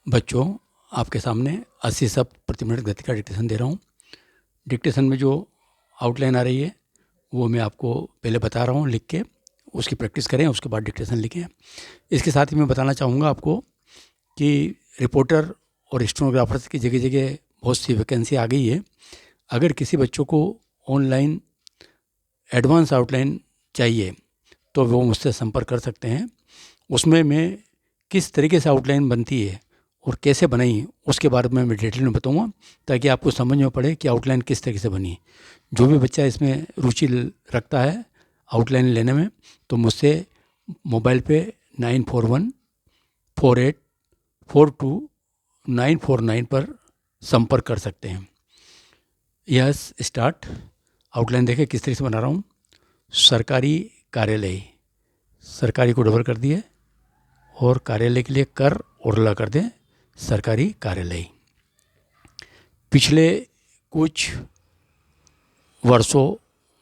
बच्चों, आपके सामने 80 शब्द प्रति मिनट गति का डिक्टेशन दे रहा हूँ। डिक्टेशन में जो आउटलाइन आ रही है वो मैं आपको पहले बता रहा हूँ लिख के, उसकी प्रैक्टिस करें, उसके बाद डिक्टेशन लिखें। इसके साथ ही मैं बताना चाहूँगा आपको कि रिपोर्टर और स्टेनोग्राफर्स की जगह जगह बहुत सी वैकेंसी आ गई है। अगर किसी बच्चों को ऑनलाइन एडवांस आउटलाइन चाहिए तो वो मुझसे संपर्क कर सकते हैं। उसमें मैं किस तरीके से आउटलाइन बनती है और कैसे बनाई उसके बारे में मैं डिटेल में बताऊंगा, ताकि आपको समझ में पड़े कि आउटलाइन किस तरीके से बनी। जो भी बच्चा इसमें रुचि रखता है आउटलाइन लेने में, तो मुझसे मोबाइल पे 9414842949 पर संपर्क कर सकते हैं। Yes, start. आउटलाइन देखें किस तरीके से बना रहा हूँ। सरकारी कार्यालय, सरकारी को डबल कर दिए और कार्यालय के लिए कर और ला कर दें, सरकारी कार्यालय। पिछले कुछ वर्षों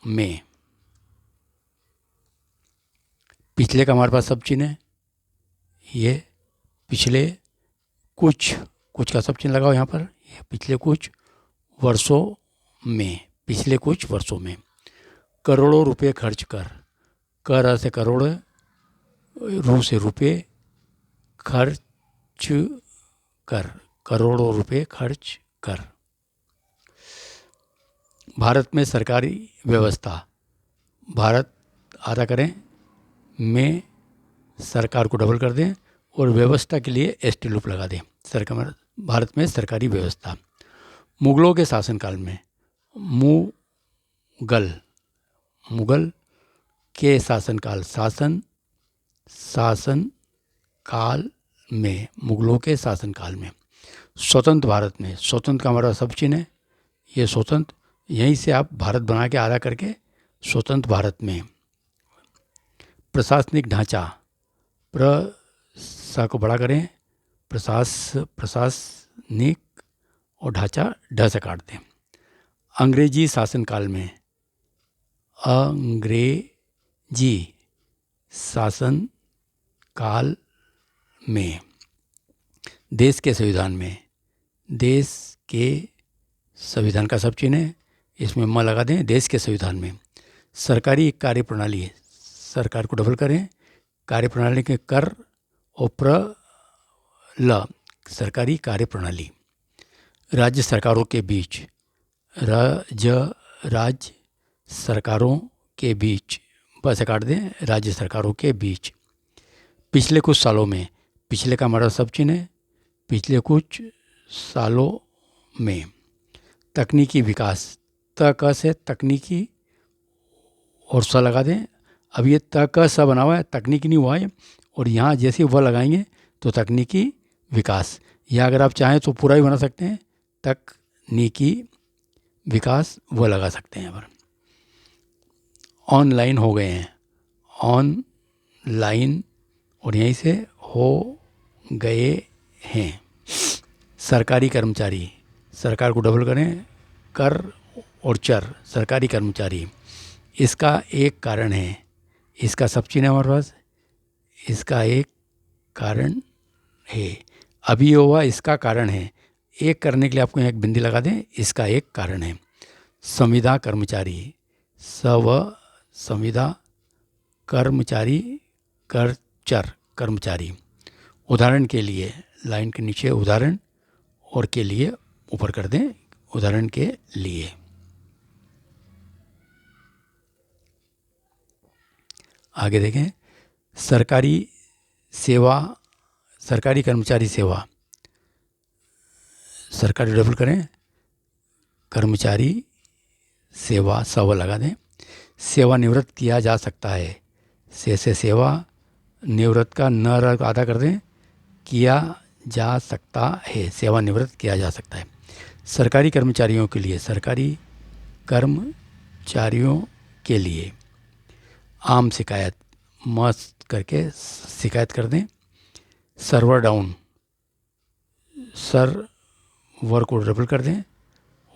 में, पिछले का हमारे पास सब चिन्ह है। ये पिछले कुछ का सब चिन्ह लगाओ यहाँ पर। ये पिछले कुछ वर्षों में, पिछले कुछ वर्षों में करोड़ों रुपए खर्च कर, कर से करोड़, रू से रुपए, खर्च कर, करोड़ों रुपए खर्च कर। भारत में सरकारी व्यवस्था, भारत आधा करें, में सरकार को डबल कर दें और व्यवस्था के लिए एसटी लूप लगा दें। सरकार, भारत में सरकारी व्यवस्था। मुगलों के शासनकाल में, मुगल, मुगल के शासनकाल, शासन काल में, मुगलों के शासनकाल में। स्वतंत्र भारत में, स्वतंत्र का हमारा सब चिन्ह है। ये स्वतंत्र, यहीं से आप भारत बना के आधा करके स्वतंत्र भारत में। प्रशासनिक ढांचा, सा को बड़ा करें, प्रशासनिक और ढांचा ढ से काट दें। अंग्रेजी शासनकाल में, अंग्रेजी शासन काल में। देश के संविधान में, देश के संविधान का सब चिन्ह है, इसमें म लगा दें, देश के संविधान में। सरकारी कार्यप्रणाली है, सरकार को डबल करें, कार्यप्रणाली के कर और ल, सरकारी कार्यप्रणाली। राज्य सरकारों के बीच, राज्य सरकारों के बीच, बस काट दें, राज्य सरकारों के बीच। पिछले कुछ सालों में, पिछले का हमारा सब चिन्ह है, पिछले कुछ सालों में। तकनीकी विकास, तक से तकनीकी और स लगा दें। अब ये तक सा बना हुआ है, तकनीकी नहीं हुआ है, और यहाँ जैसे वह लगाएंगे तो तकनीकी विकास। या अगर आप चाहें तो पूरा ही बना सकते हैं, तकनीकी विकास वह लगा सकते हैं। यहाँ पर ऑनलाइन हो गए हैं, ऑनलाइन, और यहीं से हो गए हैं। सरकारी कर्मचारी, सरकार को डबल करें, कर और चर, सरकारी कर्मचारी। इसका एक कारण है, इसका सब चिन्ह है हमारे पास, इसका एक कारण है। अभी ये हुआ, इसका कारण है। एक करने के लिए आपको एक बिंदी लगा दें, इसका एक कारण है। संविदा कर्मचारी, संविदा कर्मचारी, कर चर कर्मचारी। उदाहरण के लिए, लाइन के नीचे उदाहरण और के लिए ऊपर कर दें, उदाहरण के लिए। आगे देखें, सरकारी सेवा, सरकारी कर्मचारी सेवा, सरकारी डबल करें, कर्मचारी सेवा, सव लगा दें। सेवानिवृत्त किया जा सकता है, से सेवा, निवृत्त का न आधा कर दें, किया जा सकता है, सेवानिवृत्त किया जा सकता है। सरकारी कर्मचारियों के लिए, सरकारी कर्मचारियों के लिए। आम शिकायत, मस्त करके शिकायत कर दें। सर्वर डाउन, सर्वर को डबल कर दें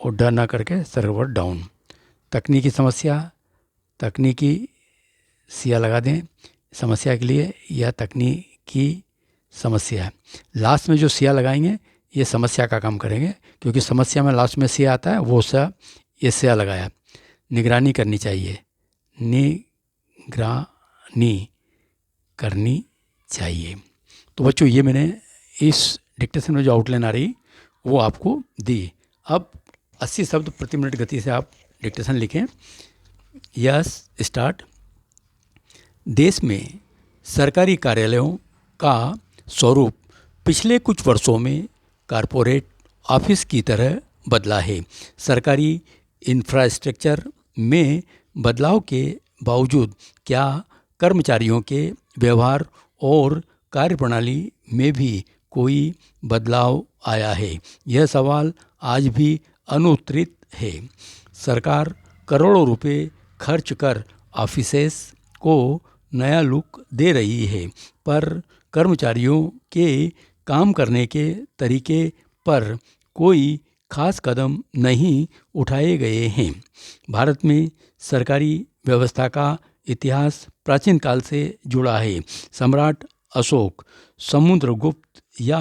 और डर ना करके सर्वर डाउन। तकनीकी समस्या, तकनीकी सिया लगा दें, समस्या के लिए, या तकनीकी समस्या है। लास्ट में जो सिया लगाएंगे ये समस्या का काम करेंगे, क्योंकि समस्या में लास्ट में सिया आता है, वो सा ये सिया लगाया। निगरानी करनी चाहिए, निगरानी करनी चाहिए। तो बच्चों ये मैंने इस डिक्टेशन में जो आउटलाइन आ रही वो आपको दी। अब 80 शब्द प्रति मिनट गति से आप डिक्टेशन लिखें। Yes start. देश में सरकारी कार्यालयों का स्वरूप पिछले कुछ वर्षों में कॉरपोरेट ऑफिस की तरह बदला है। सरकारी इंफ्रास्ट्रक्चर में बदलाव के बावजूद क्या कर्मचारियों के व्यवहार और कार्यप्रणाली में भी कोई बदलाव आया है? यह सवाल आज भी अनुत्तरित है। सरकार करोड़ों रुपए खर्च कर ऑफिसेस को नया लुक दे रही है, पर कर्मचारियों के काम करने के तरीके पर कोई खास कदम नहीं उठाए गए हैं। भारत में सरकारी व्यवस्था का इतिहास प्राचीन काल से जुड़ा है। सम्राट अशोक, समुद्रगुप्त या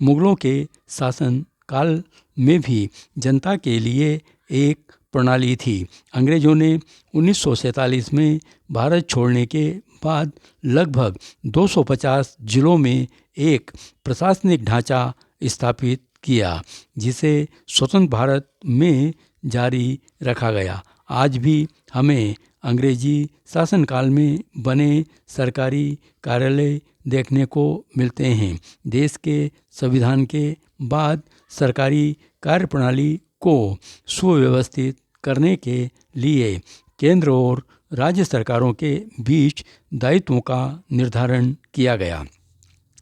मुगलों के शासन काल में भी जनता के लिए एक प्रणाली थी। अंग्रेज़ों ने 1947 में भारत छोड़ने के बाद लगभग 250 जिलों में एक प्रशासनिक ढांचा स्थापित किया, जिसे स्वतंत्र भारत में जारी रखा गया। आज भी हमें अंग्रेजी शासनकाल में बने सरकारी कार्यालय देखने को मिलते हैं। देश के संविधान के बाद सरकारी कार्यप्रणाली को सुव्यवस्थित करने के लिए केंद्र और राज्य सरकारों के बीच दायित्वों का निर्धारण किया गया।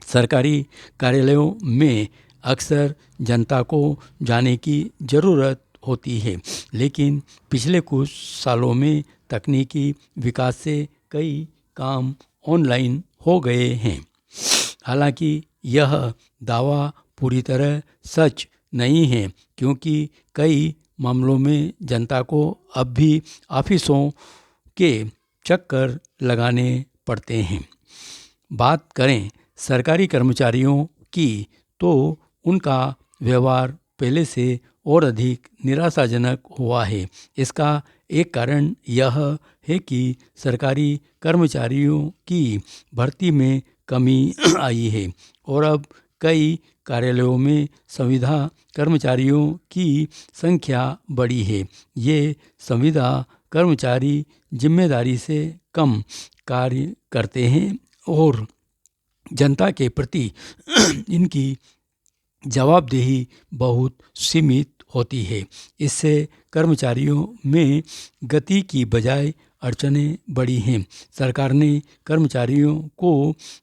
सरकारी कार्यालयों में अक्सर जनता को जाने की ज़रूरत होती है, लेकिन पिछले कुछ सालों में तकनीकी विकास से कई काम ऑनलाइन हो गए हैं। हालांकि यह दावा पूरी तरह सच नहीं है, क्योंकि कई मामलों में जनता को अब भी ऑफिसों के चक्कर लगाने पड़ते हैं। बात करें सरकारी कर्मचारियों की, तो उनका व्यवहार पहले से और अधिक निराशाजनक हुआ है। इसका एक कारण यह है कि सरकारी कर्मचारियों की भर्ती में कमी आई है और अब कई कार्यालयों में संविदा कर्मचारियों की संख्या बढ़ी है। ये संविदा कर्मचारी जिम्मेदारी से कम कार्य करते हैं और जनता के प्रति इनकी जवाबदेही बहुत सीमित होती है। इससे कर्मचारियों में गति की बजाय अड़चनें बढ़ी हैं। सरकार ने कर्मचारियों को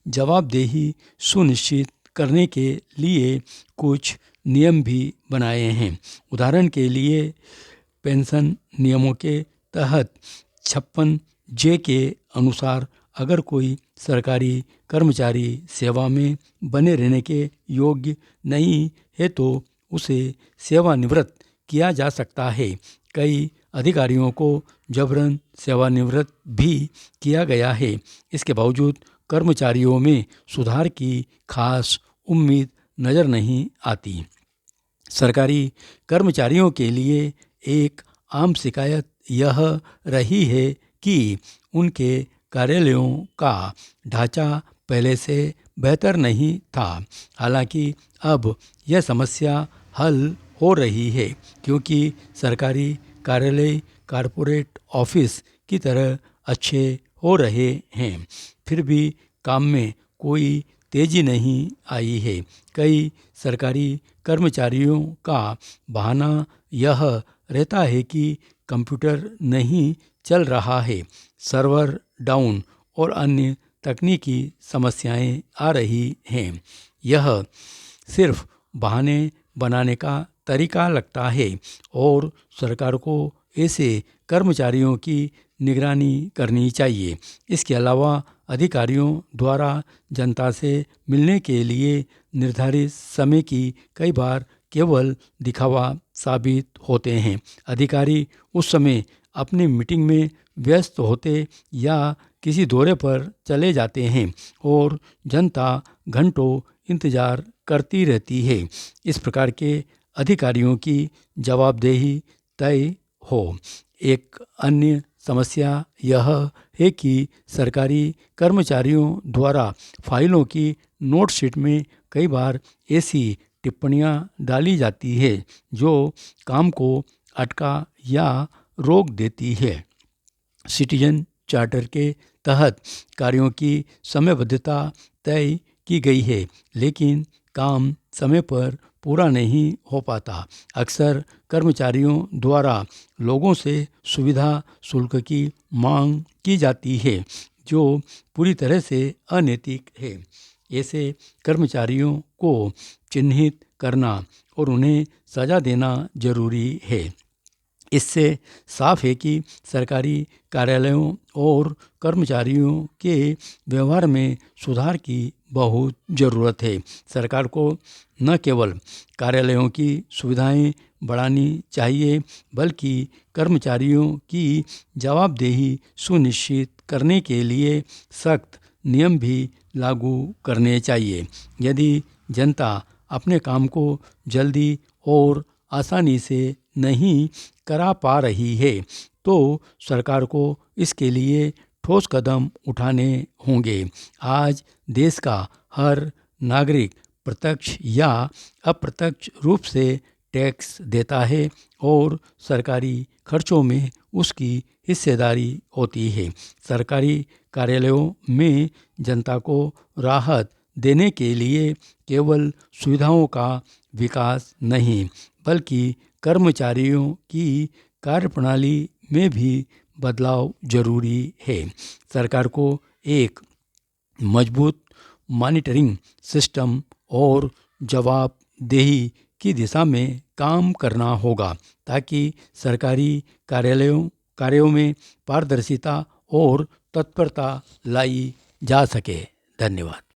जवाबदेही सुनिश्चित करने के लिए कुछ नियम भी बनाए हैं। उदाहरण के लिए पेंशन नियमों के तहत 56J के अनुसार अगर कोई सरकारी कर्मचारी सेवा में बने रहने के योग्य नहीं है तो उसे सेवानिवृत्त किया जा सकता है। कई अधिकारियों को जबरन सेवानिवृत्त भी किया गया है। इसके बावजूद कर्मचारियों में सुधार की खास उम्मीद नज़र नहीं आती। सरकारी कर्मचारियों के लिए एक आम शिकायत यह रही है कि उनके कार्यालयों का ढांचा पहले से बेहतर नहीं था। हालांकि अब यह समस्या हल हो रही है, क्योंकि सरकारी कार्यालय कॉरपोरेट ऑफिस की तरह अच्छे हो रहे हैं। फिर भी काम में कोई तेज़ी नहीं आई है। कई सरकारी कर्मचारियों का बहाना यह रहता है कि कंप्यूटर नहीं चल रहा है, सर्वर डाउन और अन्य तकनीकी समस्याएं आ रही हैं। यह सिर्फ बहाने बनाने का तरीका लगता है और सरकार को ऐसे कर्मचारियों की निगरानी करनी चाहिए। इसके अलावा अधिकारियों द्वारा जनता से मिलने के लिए निर्धारित समय की कई बार केवल दिखावा साबित होते हैं। अधिकारी उस समय अपनी मीटिंग में व्यस्त होते या किसी दौरे पर चले जाते हैं और जनता घंटों इंतज़ार करती रहती है। इस प्रकार के अधिकारियों की जवाबदेही तय हो। एक अन्य समस्या यह है कि सरकारी कर्मचारियों द्वारा फाइलों की नोटशीट में कई बार ऐसी टिप्पणियां डाली जाती है जो काम को अटका या रोक देती है। सिटीजन चार्टर के तहत कार्यों की समयबद्धता तय की गई है, लेकिन काम समय पर पूरा नहीं हो पाता। अक्सर कर्मचारियों द्वारा लोगों से सुविधा शुल्क की मांग की जाती है, जो पूरी तरह से अनैतिक है। ऐसे कर्मचारियों को चिन्हित करना और उन्हें सज़ा देना जरूरी है। इससे साफ है कि सरकारी कार्यालयों और कर्मचारियों के व्यवहार में सुधार की बहुत ज़रूरत है। सरकार को न केवल कार्यालयों की सुविधाएं बढ़ानी चाहिए, बल्कि कर्मचारियों की जवाबदेही सुनिश्चित करने के लिए सख्त नियम भी लागू करने चाहिए। यदि जनता अपने काम को जल्दी और आसानी से नहीं करा पा रही है, तो सरकार को इसके लिए ठोस कदम उठाने होंगे। आज देश का हर नागरिक प्रत्यक्ष या अप्रत्यक्ष रूप से टैक्स देता है और सरकारी खर्चों में उसकी हिस्सेदारी होती है। सरकारी कार्यालयों में जनता को राहत देने के लिए केवल सुविधाओं का विकास नहीं, बल्कि कर्मचारियों की कार्यप्रणाली में भी बदलाव जरूरी है। सरकार को एक मजबूत मॉनिटरिंग सिस्टम और जवाबदेही की दिशा में काम करना होगा, ताकि सरकारी कार्यों में पारदर्शिता और तत्परता लाई जा सके। धन्यवाद।